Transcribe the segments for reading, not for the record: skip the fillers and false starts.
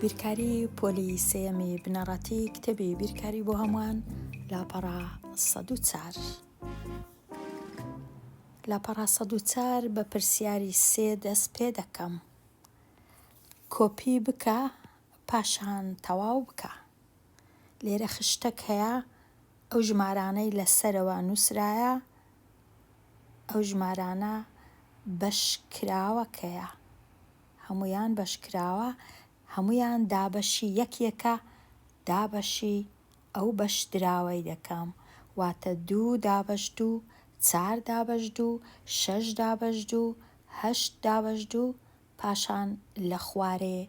بیرکاری پۆلی سێمی بنەڕەتی کتێبی بیرکاری بۆ هەمووان لاپەڕا ١٠٤ لاپەڕا ١٠٤ بە پرسیاری سێ دەست پێ دەکەم. کۆپی بکە پاشان تەواو بکە. لێرە خشتێک هەیە، ئەو ژمارانەی لەسەرەوە نووسرایە، ئەو ژمارانە بەشکراوەکەیە، هەمویان بەشکراوە، هەمویان دابەشی یەکێکە، دابەشی ئەو بەش دراوەی دەکەم، واتە ٢ دابەش ٢، 4 دابەش ٢، 6 دابەش ٢، 8 دابەش ٢، پاشان لە خوارێ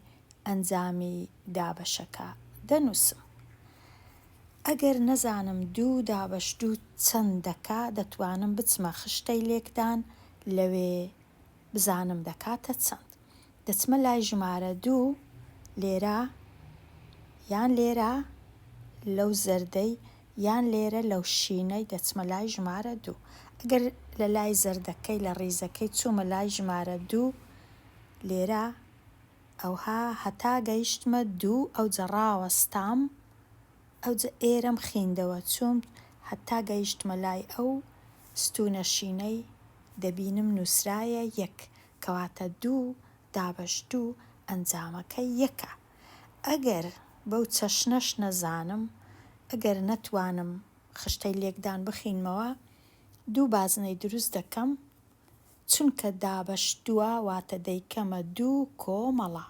ئەنجامی دابەشەکە دەنووسم. ئەگەر نەزانم ٢ دابەش ٢ چەند دەکا، دەتوانم بچمە خشتەی لێکدان، لەوێ بزانم دەکاتە چەند. دەچمە لای ژمارە ٢، لێرە یان لێرە لەو زەردەی یان لێرە لەو شینەی دەچمە لای ژمارە ٢. ئەگەر لە لای زەردەکەی لە ڕیزەکەی چوومە لای ژمارە ٢، لێرە ئەوها هەتا گەیشتمە ٢ ئەوجە ڕاوەستام، ئەوجە ئێرەم خیندەوە چووم هەتا گەیشتمە لای ئەو ستونە شینەی دەبینم نووسرایە 1، کەواتە ٢ دابەش ٢ ئەنجامەکەی 1. ئەگەر بەو چەشنەش نەزانم، ئەگەر نەتوانم خشتەی لێکدان بخینمەوە، ٢ بازنەی دروست دەکەم، چونکە دابەش ٢ە واتە دەیکەمە ٢ کۆمەڵە.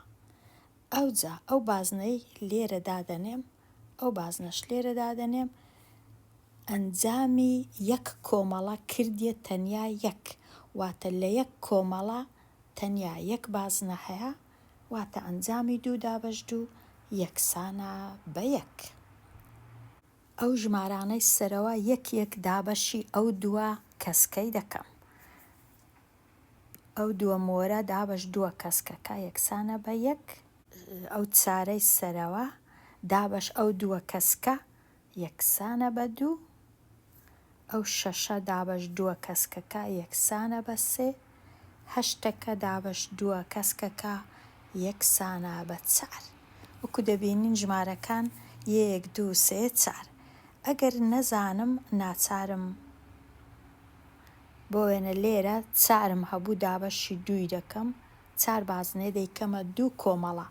ئەوجا ئەو بازنەی لێرە دادەنێم، ئەو بازنەش لێرە دادەنێم، ئەنجامی 1 کۆمەڵە کردیە تەنیا 1، واتە لە 1 کۆمەڵە تەنیا 1 بازنە هەیە، واتە ئەنجامی ٢ دابەش ٢ یەکسانە بە 1. ئەو ژمارانەی سەرەوە یەک دابەشی ئەو ٢ کەسکەی دەکەم. ئەو ٢ مۆرە دابەش ٢ کەسکەکە یەکسانە بە 1. ئەو 4ەی سەرەوە دابەش ئەو ٢ کەسکە یەکسانە بە 2. ئەو 6ە دابەش 2 کەسکەکە یەکسانە بە 3. 8ەکە دابەش 2 کەسکەکە یەکسانە بە 4. وەکو دەبینین ژمارەکان 1 2 3 4. ئەگەر نەزانم ناچارم بۆ وێنە لێرە 4م هەبوو دابەشی 2 دەکەم، 4 بازنێ دەیکەمە 2 کۆمەڵە،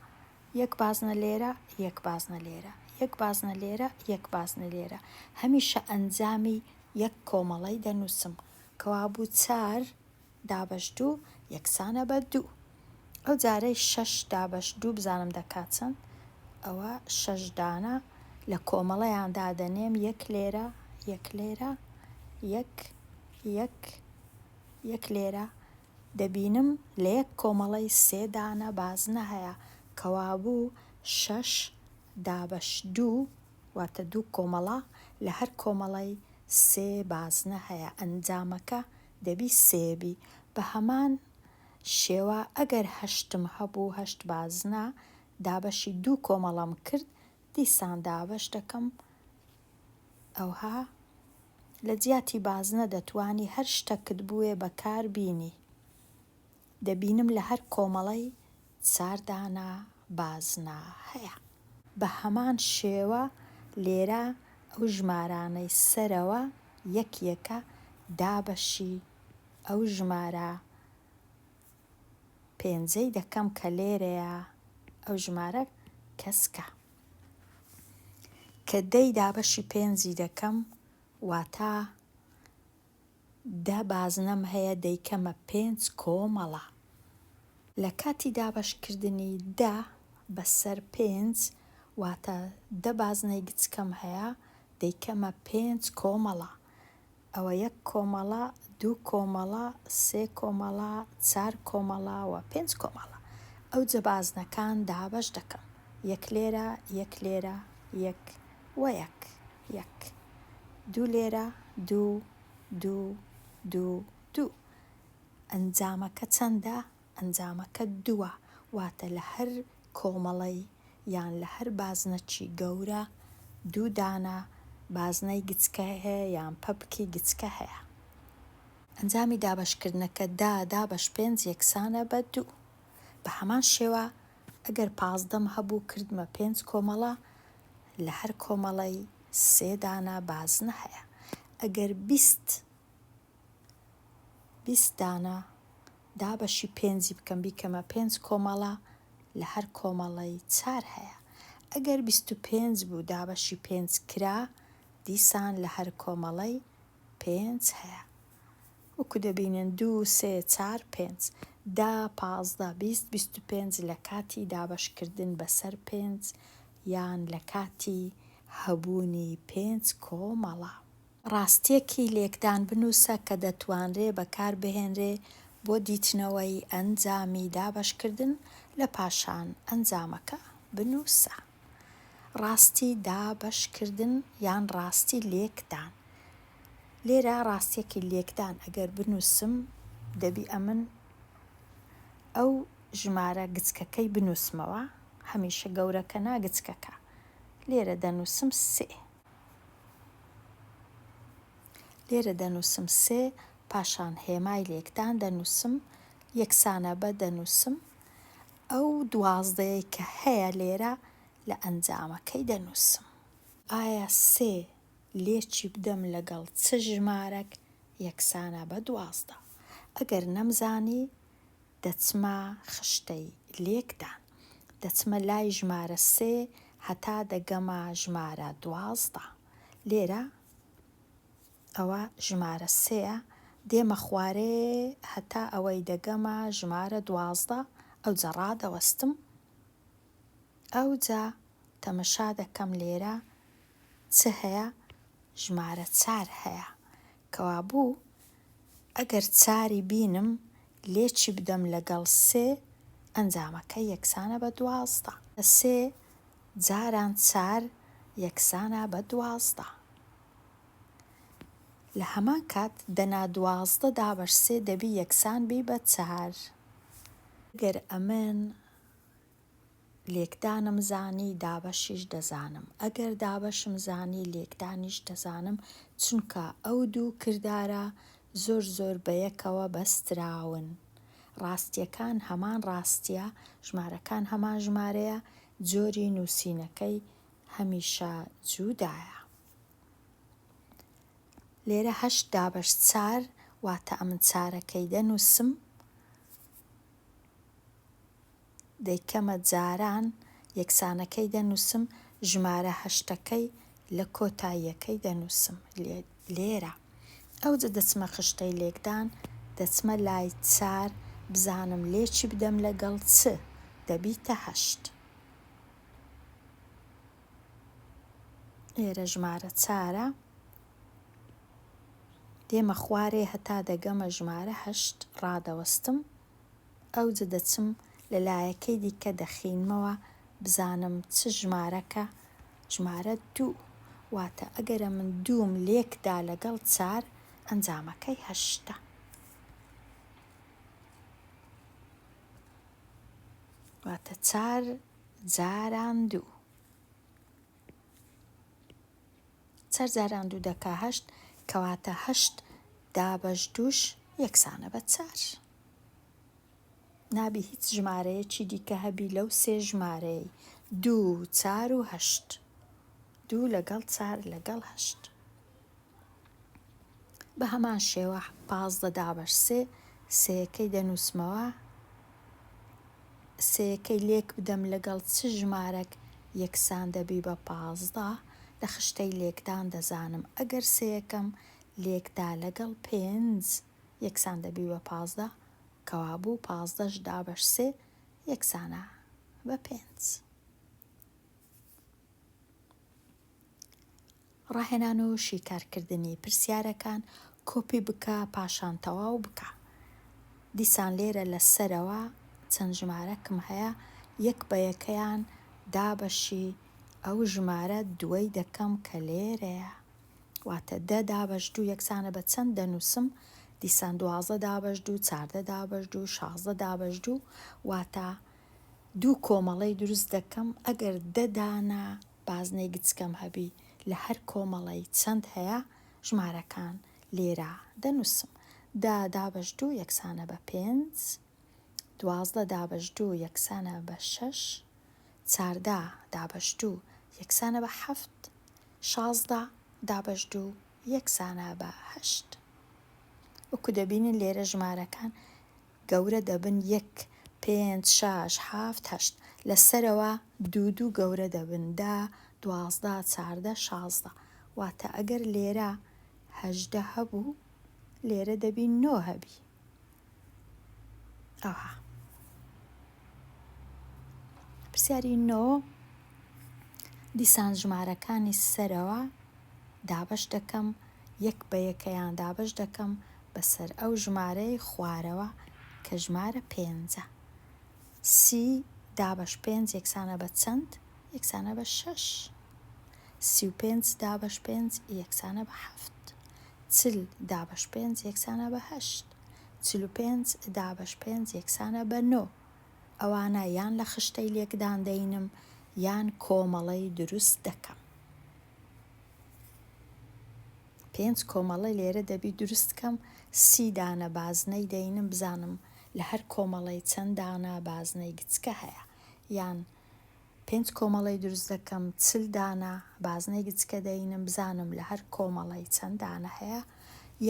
1 بازنە لێرە، 1 بازنە لێرە، 1 بازنە لێرە، 1 بازنە لێرە، هەمیشە ئەنجامی 1 کۆمەڵەی دەنووسم، کەوا بوو 4 دابەش 2 یەکسانە بە 2. ئەو جارەی 6 دابەش 2 بزانم دەکات چەند، ئەوە 6 دانە لە کۆمەڵەیان دادەنێم، 1 لێرە، 1 لێرە، 1 1 1 لێرە، دەبینم لە 1 کۆمەڵەی 3 دانە بازنە هەیە، کەوا بوو 6 دابەش 2 واتە 2 کۆمەڵە، لە هەر کۆمەڵەی 3 بازنە هەیە، ئەنجامەکە دەبی 3 بی. بە هەمان شێوە ئەگەر 8م هەبوو 8 بازنە دابەشی 2 کۆمەڵەم کرد، دیسان دابەش دەکەم، ئەوها لە جیاتی بازنە دەتوانی هەر شتەکت بووێ بەکار بینی. دەبینم لە هەر کۆمەڵەی 4 دانە بازنە هەیە. بە هەمان شێوە لێرە ئەو ژمارانەی سەرەوە یەکێکە، دابەشی ئەو ژمارە 5ەی دەکەم کە لێرەیە، ئەو ژمارە کەسکە. کە 10 دابەشی 5 دەکەم، واتە 10 بازنەم هەیە دەیکەمە 5 کۆمەڵە. لە کاتی دابەشکردنی 10 بەسەر 5 واتە 10 بازنەی گچکەم هەیە دەیکەمە 5 کۆمەڵە. ئەوە 1 کۆمەڵە، 2 کۆمەڵە، 3 کۆمەڵە، 4 کۆمەڵە و 5 کۆمەڵە. ئەو جە بازنەکان دابەش دەکەم، 1 لێرە، 1 لێرە، 1 و 1 1، 2 لێرە، 2 2 2 2. ئەنجامەکە چەندە؟ ئەنجامەکە 2، واتە لە هەر کۆمەڵەی یان لە هەر بازنەکی گەورە 2 دانە بازنەی گچکە هەیە یان پەپکی گچکە هەیە. ئەنجامی دابەشکردنەکە 10 دابەش 5 یەکسانە بە 2. بە هەمان شێوە ئەگەر 15 هەبوو کردمە 5 کۆمەڵە، لە هەر کۆمەڵەی 3 دانە بازنە هەیە. ئەگەر 20 دانە دابەشی 5 بکەم بیکەمە 5 کۆمەڵە، لە هەر کۆمەڵەی 4 هەیە. ئەگەر 25 بوو دابەشی 5 کرا، دیسان لە هەر کۆمەڵەی 5 هەیە. وەکو دەبینن 2 3 4 5 10 15 20 25 لە کاتی دابەشکردن بەسەر 5 یان لە کاتی هەبوونی 5 کۆمەڵە. ڕاستیەکی لێکدان بنووسە کە دەتوانرێ بەکاربهێنرێ بۆ دیتنەوەی ئەنجامی دابەشکردن لە پاشان ئەنجامەکە بنووسە. ڕاستی دابەشکردن یان ڕاستی لێکدان. لێرە ڕاستیەکی لێکدان ئەگەر بنووسم دەبی ئەمن ئەو ژمارە گچکەکەی بنووسمەوە، هەمیشە گەورەکە نا گچکەکە. لێرە دەنووسم 3. لێرە دەنووسم 3 پاشان هێمای لێکدان دەنووسم، یەکسانە بە دەنووسم، ئەو 12ی کە هەیە لێرە لە ئەنجامەکەی دەنووسم. ئایا 3 لێکی بدەم لەگەڵ چ ژمارەك یەکسانە بە 12؟ ئەگەر نەمزانی دەچمە خشتەی لێکدان، دەچمە لای ژمارە 3 هەتا دەگەمە ژمارە 12. لێرە ئەوە ژمارە 3ە، دێمە خوارێ هەتا ئەوەی دەگەمە ژمارە 12، ئەوجا ڕادەوەستم، ئەوجا تەمەشا دەکەم لێرە چ هەیە؟ ژمارە 4 هەیە، کەوا بوو ئەگەر 4 بینم لێکی بدەم لەگەڵ 3 ئەنجامەکە یەکسانە بە 12. 3 جاران 4 یەکسانە بە 12. لە هەمان کات دەنا 12 دابەش 3 دەبی یەکسان بی بە 4. ئەگەر ئەمن لێکدانم زانی دابەشیش دەزانم، ئەگەر دابەشم زانی لێکدانیش دەزانم، چونکە ئەو دوو کردارە زۆر بەیەکەوە بەستراون. ڕاستیەکان هەمان ڕاستیە، ژمارەکان هەمان ژمارەیە، جۆری نووسینەکەی هەمیشە جوودایە. لێرە 8 دابەش 4 واتە ئەمن 4ەکەی دەنووسم، دەیکەمە جاران یەکسانەکەی دەنووسم، ژمارە 8ەکەی لە کۆتاییەکەی دەنووسم لێرە. ئەوجا دەچمە خشتەی لێکدان، دەچمە لای 4 بزانم لێکی بدەم لەگەڵ چ دەبیتە 8. لێرە ژمارە 4ە، دێمە خوارێ هەتا دەگەمە ژمارە 8، ڕادەوەستم، ئەوجا دەچم لە لایەکەی دیکە دەخینمەوە بزانم چ ژمارەکە، ژمارە 2، واتە ئەگەرە من 2م لێکدا لەگەڵ 4 ئەنجامەکەی 8. واتە 4 جاران 2. 4 جاران 2 دەکا 8، کەواتە 8 دابەش 2ش یەکسانە بە 4. نابی هیچ ژمارەیەکی دیکە هەبی لەو 3 ژمارەی 2 4 و 8. 2 لەگەڵ 4 لەگەڵ 8. بە هەمان شێوە 15 دابەش 3 سەیەکەی دەنووسمەوە، سەیەکەی لێک بدەم لەگەڵ چ ژمارەك یەکسان دەبی بە 15 لە خشتەی لێکدان دەزانم ئەگەر سەیەکەم لێکدا لەگەڵ 5 یەکسان دەبی بە 15، کەوا بوو 15ش دابەش 3 یەکسانە بە 5. ڕاهێنان و شیکارکردنی پرسیارەکان کۆپی بکە پاشان تەواو بکە. دیسان لێرە لەسەرەوە چەند ژمارەکم هەیە، یەک بە یەکەیان دابەشی ئەو ژمارە 2 دەکەم کە لێرەیە، واتە 10 دابەش 2 یەکسانە بە چەند دەنووسم، دیسان 12 دابەش 2 14 دابەش 2 16 دابەش 2 واتە 2 کۆمەڵەی دروست دەکەم. ئەگەر 10 دانە بازنەی گچکەم هەبی لە هەر کۆمەڵەی چەند هەیە ژمارەکان لێرە دەنووسم. 10 دابەش 2 یەکسانە بە 5، 12 دابەش 2 یەکسانە بە 6 14 دابەش 2 یەکسانە بە 7 16 دابەش 2 یەکسانە بە 8 وەکو دەبینن لێرە ژمارەکان گەورە دەبن 1 5 6 7 8 لەسەرەوە دوو گەورە دەبن 10 12 14 16 واتە ئەگەر لێرە 18 هەبوو لێرە دەبی 9 هەبی ئەوها پرسیاری 9 دیسان ژمارەکانی سەرەوە دابەش دەکەم 1 بە یەکەیان دابەش دەکەم بەسەر ئەو ژمارەی خوارەوە کە ژمارە 5 30 دابەش 5 یەکسانە بە چەند یەکسانە بە 6 35 دابەش 5 یەکسانە بە 7 40 دابەش 5 یەکسانە بە 8 45 دابەش 5 یەکسانە بە 9 ئەوانە یان لە خشتەی لێکدان دەینم یان کۆمەڵەی دروست دەکەم 5 کۆمەڵە لێرە دەبی دروست کەم 30 دانە بازنەی دەینم بزانم لە هەر کۆمەڵەی چەند دانە بازنەی گچکە هەیە یان 5 کۆمەڵەی دروست دەکەم 40 دانە بازنەی گچکە دەینم بزانم لە هەر کۆمەڵەی چەند دانە هەیە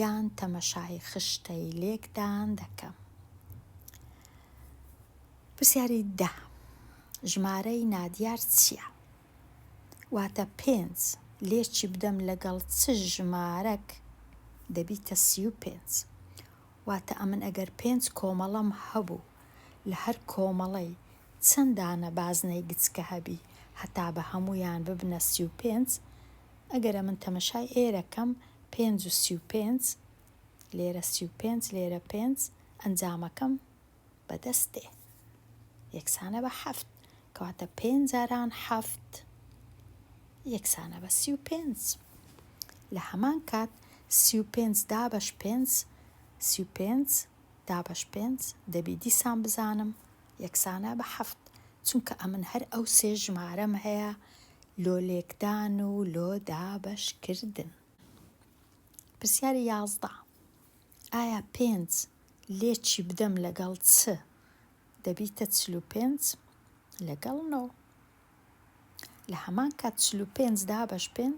یان تەمەشای خشتەی لێکدان دەکەم. پرسیاری 10 ژمارەی نادیار چییە؟ واتە 5 لێکی بدەم لەگەڵ چ ژمارەک دەبیتە 35 واتە ئەمن ئەگەر 5 کۆمەڵەم هەبوو لە هەر کۆمەڵەی چەند دانە بازنەی گچکە هەبی هەتا بە هەموویان ببنە 35 ئەگەرە من تەمەشای ئێرەکەم 5 و 35 لێرە 35 لێرە 5 ئەنجامەکەم بەدەستێ یەکسانە بە 7 کەواتە 5 جاران 7 یەکسانە بە 35 لە هەمان کات 35 دابەش 5 35 دابەش 5 دەبی دیسان بزانم یەکسانە بە 7 چونکە ئەمن هەر ئەو سێ ژمارەم هەیە لۆ لێکدان و لۆ دابەشکردن. پرسیاری 11 ئایا 5 لێکی بدەم لەگەڵ چ دەبیتە 45 لەگەڵ 9 لە هەمان کات 45 دابەش 5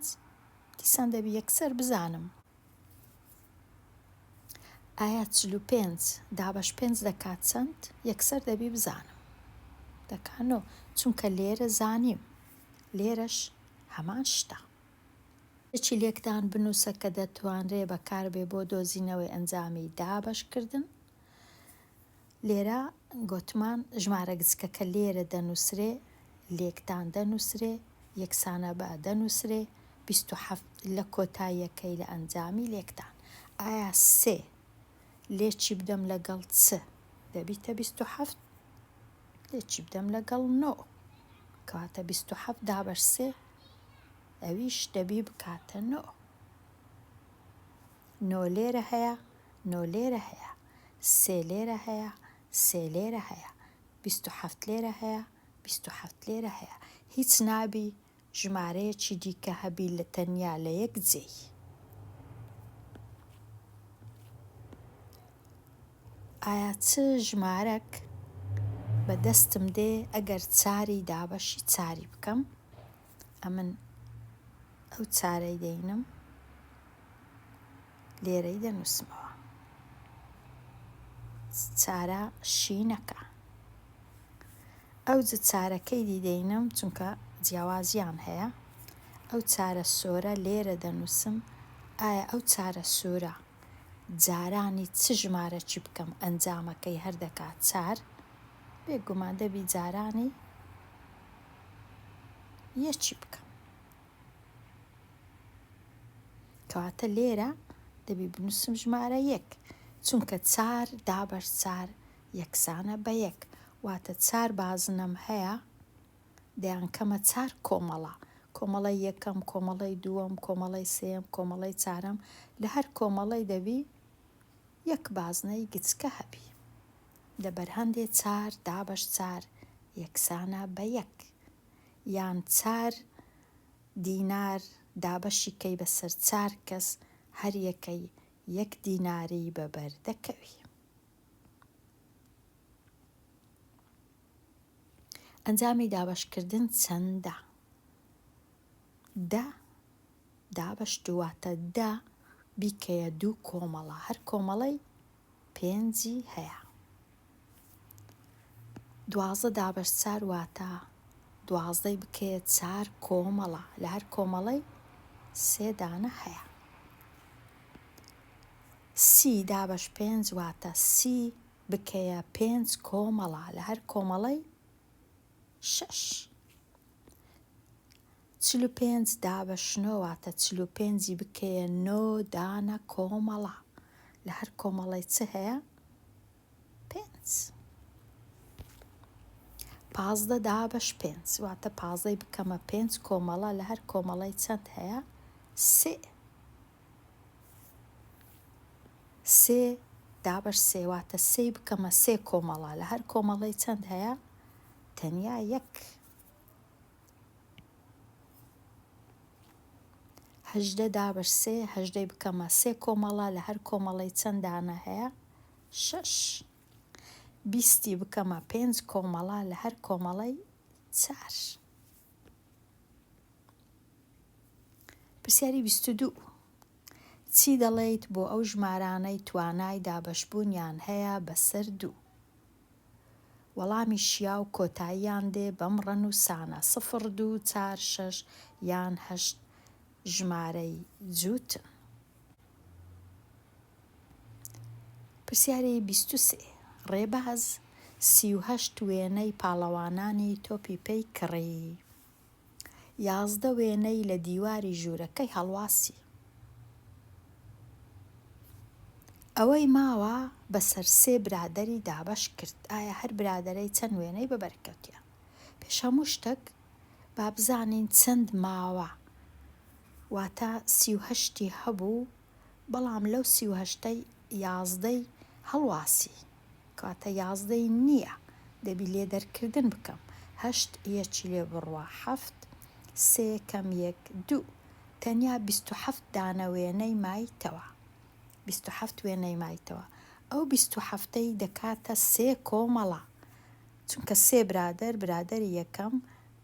دیسان دەبی یەکسەر بزانم ئایا 45 دابەش 5 دەکات چەند یەکسەر دەبی بزانم دەکات 9 چونکە لێرە زانیم لێرەش هەمان شتە. یەکی لێکدان بنووسە کە دەتوانرێ بەکاربێ بۆ دۆزینەوەی ئەنجامی دابەشکردن. لێرە گوتمان ژمارە گچکەکە لێرە دەنووسرێ لێکدان دەنووسرێ یەکسانە بە دەنووسرێ 27 لە کۆتاییەکەی لە ئەنجامی لێکدان. ئایا 3 لێکی بدەم لەگەڵ چ دەبیتە 27 لێکی بدەم لەگەڵ 9 کەواتە 27 دابەش 3 ئەویش دەبی بکاتە 9 9 لێرە هەیە 9 لێرە هەیە 3 لێرە هەیە 3 لێرە هەیە 27 لێرە هەیە 27 لێرە هەیە هیچ نابی ژمارەیەکی دیکە هەبی لە تەنیا لە یەک جێی. ئایا چ ژمارەک بەدەستم دێ ئەگەر چاری دابەشی چاری بکەم؟ ئەمن ئەو چارەی دەینم لێرەی دەنووسمەوە چارە شینەکە ئەو چارەکەی دیدەینم چونکە جیاوازیان هەیە ئەو چارە سۆرە لێرە دەنووسم ئایا ئەو چارە سوورە جارانی چ ژمارەکی بکەم ئەنجامەکەی هەردەکات 4 بێگومان دەبی جارانی یەکی بکەم کەواتە لێرە دەبی بنووسم ژمارە 1 چونکە 4 دابەش 4 یەکسانە بە 1 واتە 4 بازنەم هەیە دەیانکەمە 4 کۆمەڵە کۆمەڵی یەکەم کۆمەڵی دووەم کۆمەڵی سێم کۆمەڵی چارەم لە هەر کۆمەڵی دەبی 1 بازنەی گچکە هەبی لەبەر هەندێ 4 دابەش 4 یەکسانە بە 1 یان 4 دینار دابەشی کەی بەسەر 4 کەس هەر یەکەی 1 دیناری بەبەر دەکەوی. ئەنجامی دابەشکردن چەندە؟ دا دابەشت واتە دا بیکەیە دوو کۆمەڵە، هەر کۆمەڵەی پێنجی هەیە. 12 دابەش 4 واتە 12 بکەیە 4 کۆمەڵە، لە هەر کۆمەڵەی 3 دانە هەیە. 30 دابەش 5 واتە 30 بکەیە 5 کۆمەڵە، لە هەر کۆمەڵەی 6. 45 دابەش 9 واتە 45 بکەیە 9 دانە کۆمەڵە، لە هەر کۆمەڵەی چ هەیە؟ 5. 15 دابەش 5 واتە 15 بکەمە 5 کۆمەڵە، لە هەر کۆمەڵەی چەند هەیە؟ 3. 3 دابەش 3 واتە 3 بکەمە 3 کۆمەڵە، لە هەر کۆمەڵەی چەند هەیە؟ تەنیا 1. 18 دابەش 3 18 بکەمە 3 کۆمەڵە، لە هەر کۆمەڵەی چەند دانە هەیە؟ 6. 20 بکەمە 5 کۆمەڵە، لە هەر کۆمەڵەی 4. پرسیاری 22 چی دەڵێیت بۆ ئەو ژمارانەی توانای دابەشبوونیان هەیە بەسەر 2؟ وەڵامی شیا و کۆتاییان دێ بەم ڕەنووسانە 0 2 4 6 یان 8 ژمارەی جووتن. پرسیاری 23 ڕێباز 38 وێنەی پاڵەوانانی تۆپی پێی کڕی، 11 وێنەی لە دیواری ژوورەکەی هەڵواسی. ئەوەی ماوە بەسەر 3 برادەری دابەش کرد، ئایا هەر برادەرەی چەند وێنەی بەبەرکەوتیە؟ پێش هەموو شتێک با بزانین چەند ماوە، واتە 38 هەبوو بەڵام لەو 38ەی 11ی هەڵواسی، کاتە 11ی نییە، دەبی لێ دەرکردن بکەم. 8 یەکی لێ بڕوە 7 3 کەم 1 2 تەنیا 27 دانە وێنەی مایتەوە. 27 وێنەی مایتەوە. ئەو 27ەی دەکاتە 3 کۆمەڵە، چونکە 3 برادەر، برادەری یەکەم،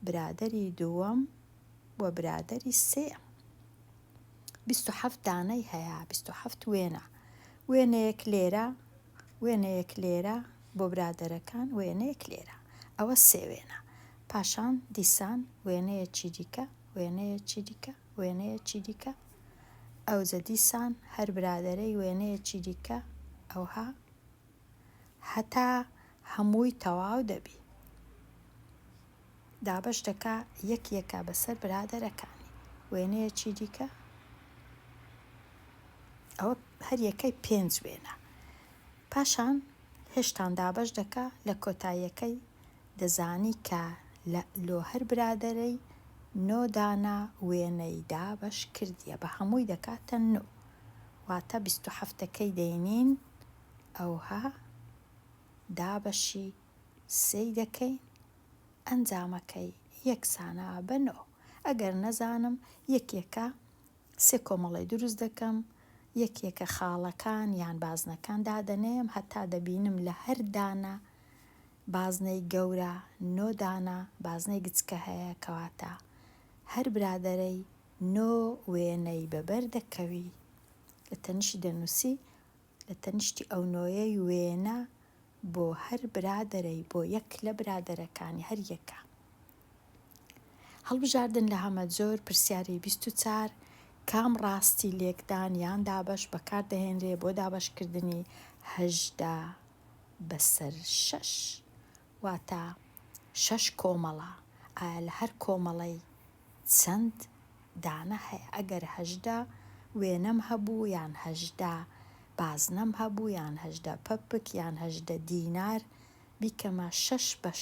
برادەری دووەم و برادەری سێم. 27 دانەی هەیە، 27 وێنە. وێنەیەک لێرە، وێنەیەک لێرە بۆ برادەرەکان، وێنەیەک لێرە، ئەوە 3 وێنە. پاشان دیسان وێنەیەکی دیکە، وێنەیەکی دیکە، وێنەیەکی دیکە، ئەوجە دیسان هەر برادەرەی وێنەیەکی دیکە، ئەوها هەتا هەمووی تەواو دەبی. دابەش دەکا یەکێکە بەسەر برادەرەکانی، وێنەیەکی دیکە، ئەوە هەر یەکەی 5 وێنە. پاشان هێشتان دابەش دەکا لە کۆتاییەکەی دەزانی کە لۆ هەر برادەرەی 9 دانە وێنەی دابەش کردیە، بە هەمووی دەکاتە 9 واتە 27ەکەی دەینین، ئەوها دابەشی 3 دەکەین، ئەنجامەکەی یەکسانە بە 9. ئەگەر نەزانم یەکێکە 3 کۆمەڵی دروست دەکەم، یەکێکە خاڵەکان یان بازنەکان دادەنێم، هەتا دەبینم لە هەر دانە بازنەی گەورە 9 دانە بازنەی گچکە هەیە، کەواتە هەر برادەرەی 9 وێنەی بەبەر دەکەوی. لە تەنیشتی دەنووسی لە تەنیشتی ئەو 9ەی وێنە بۆ هەر برادەرەی، بۆ یەک لە برادەرەکانی هەر یەکە. هەڵبژاردن لە هەمە جۆر. پرسیاری 24 کام ڕاستی لێکدان یان دابەش بەکاردەهێنرێ بۆ دابەشکردنی 18 بەسەر 6 واتە 6 کۆمەڵە، ئایا لە هەر کۆمەڵەی چەند دانە هەیە؟ ئەگەر 18 وێنەم هەبوو یان 18 بازنەم هەبوو یان 18 پەپک یان 18 دینار، بیکەمە 6 بەش،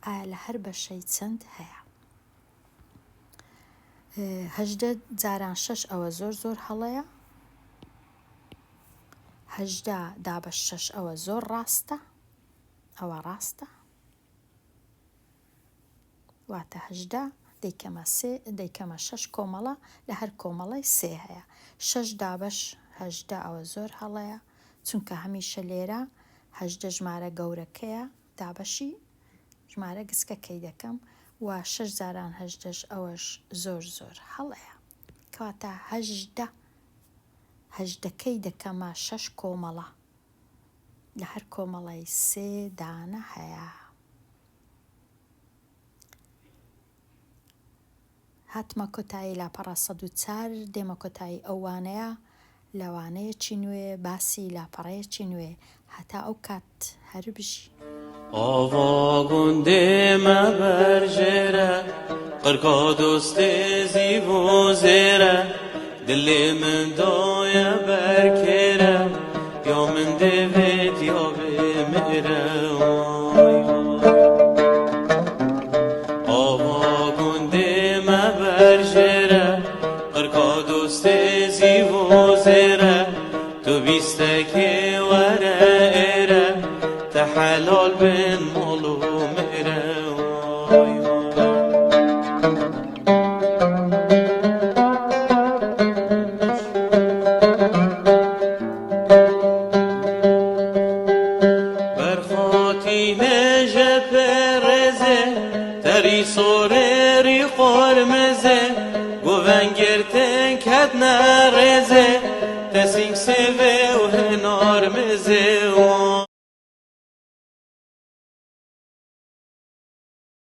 ئایا لە هەر بەشەی چەند هەیە؟ 18 جاران 6 ئەوە زۆر هەڵەیە، 18 دابەش 6 ئەوە زۆر ڕاستە، ئەوە ڕاستە، واتە 18 دەیکەمە 6 کۆمەڵە، لە هەر کۆمەڵەی 3 هەیە. 6 دابەش 18 ئەوە زۆر هەڵەیە، چونکە هەمیشە لێرە 18 ژمارە گەورەکەیە، دابەشی ژمارە گسکەکەی دەکەم و 6 زاران 18 ئەوەش زۆر هەڵەیە کەواتە 18کەی دەکەمە 6 کۆمەڵە لە هەر کۆمەڵی 3 دانە هەیە. هاتمە کۆتایی لاپەڕە 104 دێمە کۆتایی ئەوانەیە لەوانەیەکی نوێ باسی لاپەڕەیەکی نوێ هەتا ئەو کات هەر بژی. آوا گندێمە بەرژێرە قڕکا دۆستێ زیڤ و زێرە دلێ من دۆیە بەرکێرە یا من دەوێت یا بمێرە آوا گندێمە بەرژێرە قڕکا دۆستێ زیڤ و زێرە تو بیستەکێ وەرە ئێرە حلال بن مولو میره برخاتی نجه پرزه تری سوری قرمزه گوونگرتن کد نرزه تسینگ سوه و هنار مزه